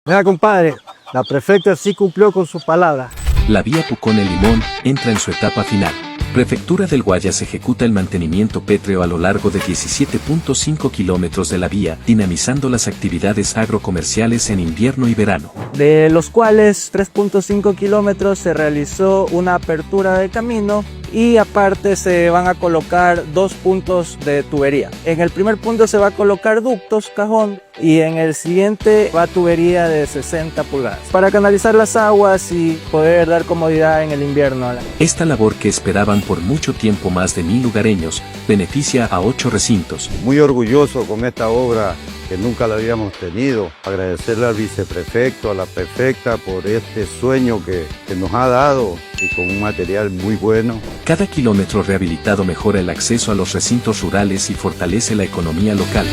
Mira, compadre, la prefecta sí cumplió con su palabra. La vía Pucón-El Limón entra en su etapa final. Prefectura del Guayas ejecuta el mantenimiento pétreo a lo largo de 17.5 kilómetros de la vía, dinamizando las actividades agrocomerciales en invierno y verano. De los cuales 3.5 kilómetros se realizó una apertura de camino y aparte se van a colocar 2 puntos de tubería. En el primer punto se va a colocar ductos, cajón, y en el siguiente va tubería de 60 pulgadas para canalizar las aguas y poder dar comodidad en el invierno. Esta labor, que esperaban por mucho tiempo más de 1000 lugareños, beneficia a 8 recintos. Muy orgulloso con esta obra que nunca la habíamos tenido. Agradecerle al viceprefecto, a la prefecta por este sueño que nos ha dado y con un material muy bueno. Cada kilómetro rehabilitado mejora el acceso a los recintos rurales y fortalece la economía local.